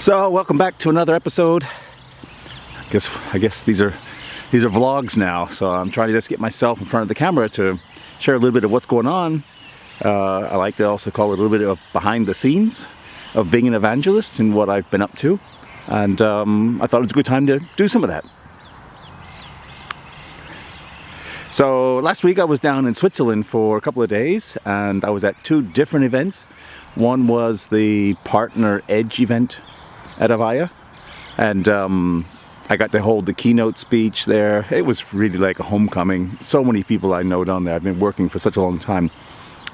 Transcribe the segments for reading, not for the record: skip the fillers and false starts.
So welcome back to another episode. I guess these are vlogs now. So I'm trying to just get myself in front of the camera to share a little bit of what's going on. I like to also call it a little bit of behind the scenes of being an evangelist and what I've been up to. And I thought it was a good time to do some of that. So last week I was down in Switzerland for a couple of days and I was at two different events. One was the Partner Edge event at Avaya, and I got to hold the keynote speech there. It was really like a homecoming. So many people I know down there. I've been working for such a long time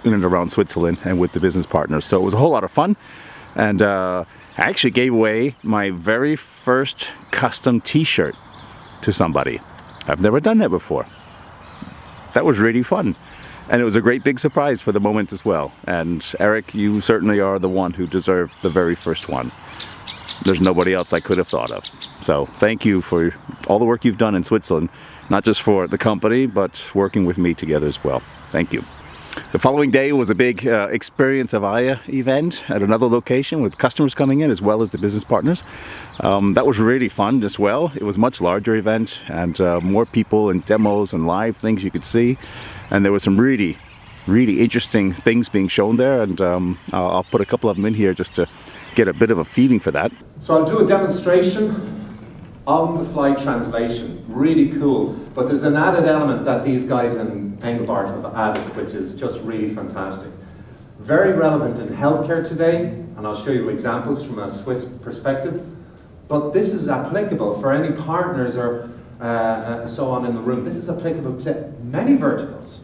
in and around Switzerland and with the business partners. So it was a whole lot of fun. And I actually gave away my very first custom T-shirt to somebody. I've never done that before. That was really fun. And it was a great big surprise for the moment as well. And Eric, you certainly are the one who deserved the very first one. There's nobody else I could have thought of. So thank you for all the work you've done in Switzerland, not just for the company, but working with me together as well. Thank you. The following day was a big Experience Avaya event at another location with customers coming in as well as the business partners. That was really fun as well. It was a much larger event and more people and demos and live things you could see. And there was some really interesting things being shown there. And I'll put a couple of them in here just to get a bit of a feeling for that. So I'll do a demonstration on-the-fly translation, really cool. But there's an added element that these guys in Engelbart have added, which is just really fantastic. Very relevant in healthcare today, and I'll show you examples from a Swiss perspective. But this is applicable for any partners or so on in the room. This is applicable to many verticals.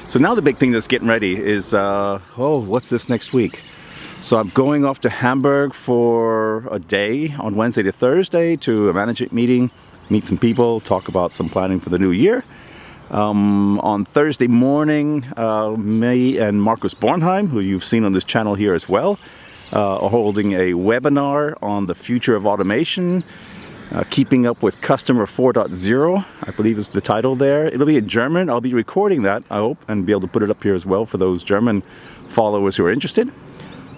So now the big thing that's getting ready is, what's this next week? So I'm going off to Hamburg for a day on Wednesday to Thursday to a management meeting, meet some people, talk about some planning for the new year. On Thursday morning, me and Markus Bornheim, who you've seen on this channel here as well, are holding a webinar on the future of automation. Keeping Up with Customer 4.0, I believe is the title there. It'll be in German. I'll be recording that, I hope, and be able to put it up here as well for those German followers who are interested.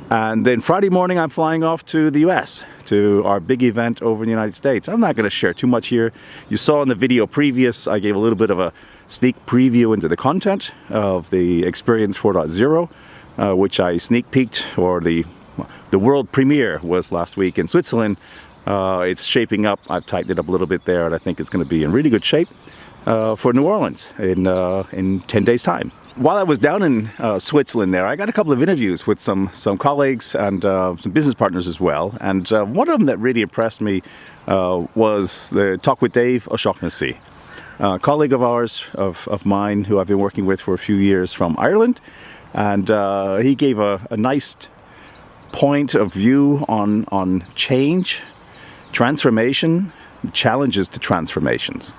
And then Friday morning, I'm flying off to the US, to our big event over in the United States. I'm not going to share too much here. You saw in the video previous, I gave a little bit of a sneak preview into the content of the Experience 4.0, which I sneak peeked, or the world premiere was last week in Switzerland. It's shaping up. I've tightened it up a little bit there, and I think it's going to be in really good shape for New Orleans in 10 days' time. While I was down in Switzerland there, I got a couple of interviews with some colleagues and some business partners as well. And one of them that really impressed me was the talk with Dave O'Shaughnessy, a colleague of ours, of mine, who I've been working with for a few years from Ireland. And he gave a nice point of view on change, transformation, challenges to transformations.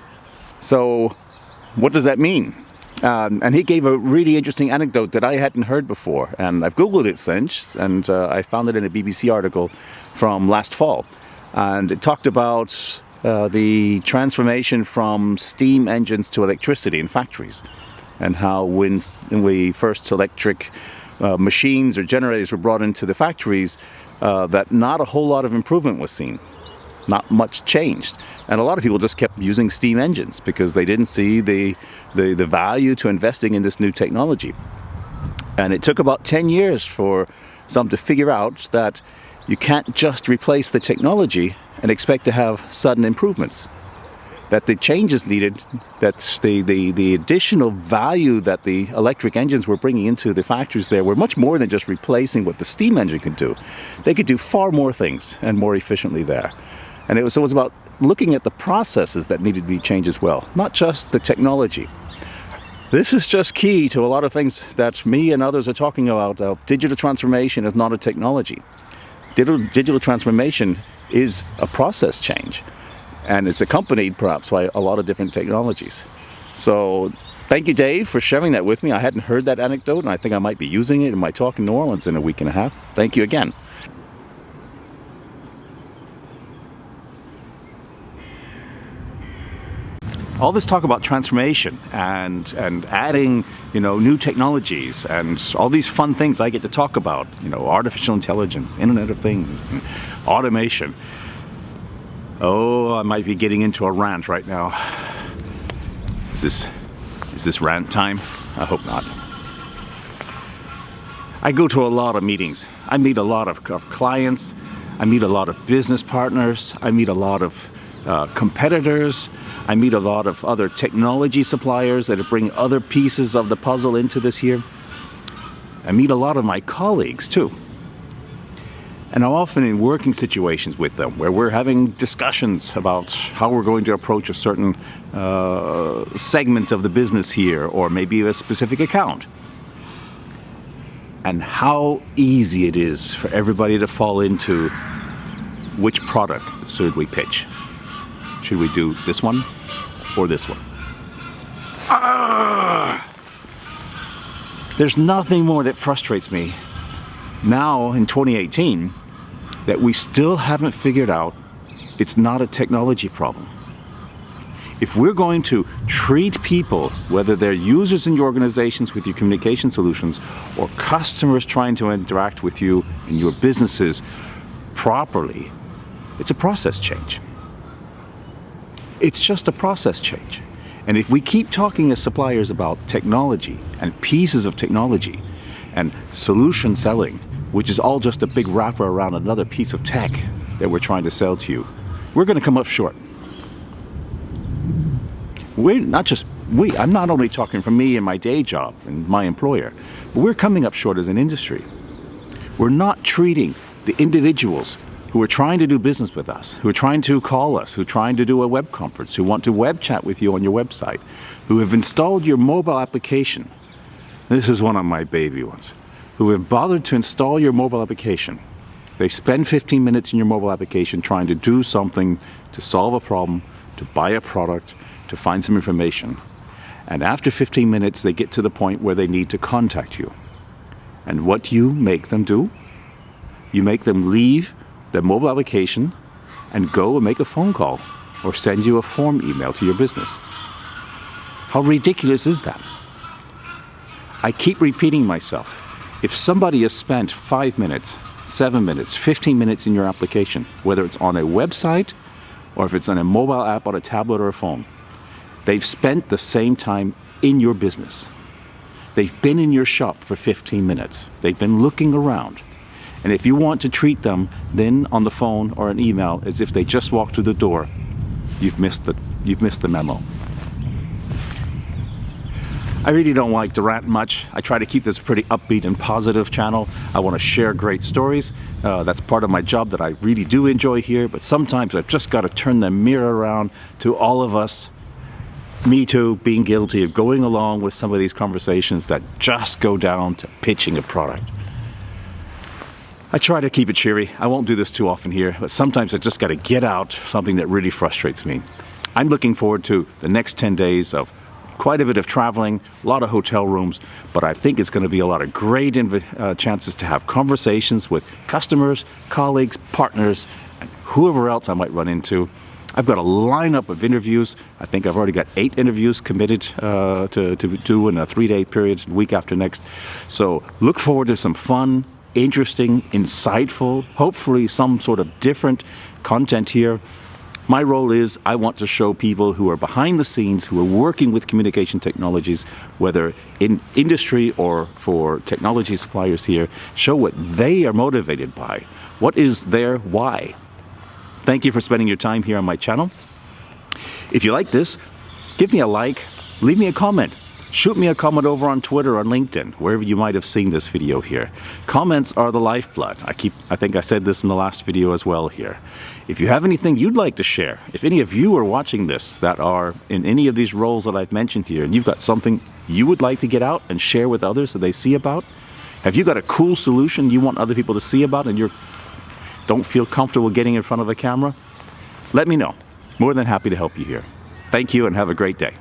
So what does that mean? And he gave a really interesting anecdote that I hadn't heard before, and I've Googled it since, and I found it in a BBC article from last fall. And it talked about the transformation from steam engines to electricity in factories, and how when the first electric machines or generators were brought into the factories, that not a whole lot of improvement was seen. Not much changed. And a lot of people just kept using steam engines because they didn't see the value to investing in this new technology. And it took about 10 years for some to figure out that you can't just replace the technology and expect to have sudden improvements. That the changes needed, that the additional value that the electric engines were bringing into the factories there were much more than just replacing what the steam engine could do. They could do far more things and more efficiently there. And it was about looking at the processes that needed to be changed as well, not just the technology. This is just key to a lot of things that me and others are talking about. Digital transformation is not a technology. Digital transformation is a process change. And it's accompanied perhaps by a lot of different technologies. So thank you, Dave, for sharing that with me. I hadn't heard that anecdote, and I think I might be using it in my talk in New Orleans in a week and a half. Thank you again. all this talk about transformation and adding, new technologies and all these fun things I get to talk about, artificial intelligence, Internet of Things, and automation. Oh, I might be getting into a rant right now. Is this rant time? I hope not. I go to a lot of meetings. I meet a lot of clients. I meet a lot of business partners. I meet a lot of competitors. I meet a lot of other technology suppliers that bring other pieces of the puzzle into this here. I meet a lot of my colleagues too. And I'm often in working situations with them where we're having discussions about how we're going to approach a certain segment of the business here, or maybe a specific account. And how easy it is for everybody to fall into which product should we pitch. Should we do this one or this one? There's nothing more that frustrates me now in 2018 that we still haven't figured out it's not a technology problem. If we're going to treat people, whether they're users in your organizations with your communication solutions or customers trying to interact with you in your businesses properly, it's a process change. It's just a process change. And if we keep talking as suppliers about technology and pieces of technology and solution selling, which is all just a big wrapper around another piece of tech that we're trying to sell to you, we're going to come up short. I'm not only talking for me and my day job and my employer, but we're coming up short as an industry. We're not treating the individuals who are trying to do business with us, who are trying to call us, who are trying to do a web conference, who want to web chat with you on your website, who have installed your mobile application. This is one of my baby ones. Who have bothered to install your mobile application. They spend 15 minutes in your mobile application trying to do something, to solve a problem, to buy a product, to find some information. And after 15 minutes, they get to the point where they need to contact you. And what do you make them do? You make them leave their mobile application and go and make a phone call or send you a form email to your business. How ridiculous is that? I keep repeating myself. If somebody has spent 5 minutes, 7 minutes, 15 minutes in your application, whether it's on a website or if it's on a mobile app on a tablet or a phone, they've spent the same time in your business. They've been in your shop for 15 minutes. They've been looking around. And if you want to treat them then on the phone or an email as if they just walked through the door, you've missed the memo. I really don't like to rant much. I try to keep this a pretty upbeat and positive channel. I want to share great stories. That's part of my job that I really do enjoy here, but sometimes I've just got to turn the mirror around to all of us, me too, being guilty of going along with some of these conversations that just go down to pitching a product. I try to keep it cheery. I won't do this too often here, but sometimes I just got to get out something that really frustrates me. I'm looking forward to the next 10 days of quite a bit of traveling, a lot of hotel rooms, but I think it's going to be a lot of great chances to have conversations with customers, colleagues, partners, and whoever else I might run into. I've got a lineup of interviews. I think I've already got 8 interviews committed to do in a 3-day period, week after next. So look forward to some fun, interesting, insightful, hopefully some sort of different content here. My role is I want to show people who are behind the scenes, who are working with communication technologies, whether in industry or for technology suppliers here, show what they are motivated by. What is their why? Thank you for spending your time here on my channel. If you like this, give me a like, leave me a comment. Shoot me a comment over on Twitter or on LinkedIn, wherever you might have seen this video here. Comments are the lifeblood. I think I said this in the last video as well here. If you have anything you'd like to share, if any of you are watching this that are in any of these roles that I've mentioned here, and you've got something you would like to get out and share with others so they see about, have you got a cool solution you want other people to see about and you don't feel comfortable getting in front of a camera, let me know. More than happy to help you here. Thank you and have a great day.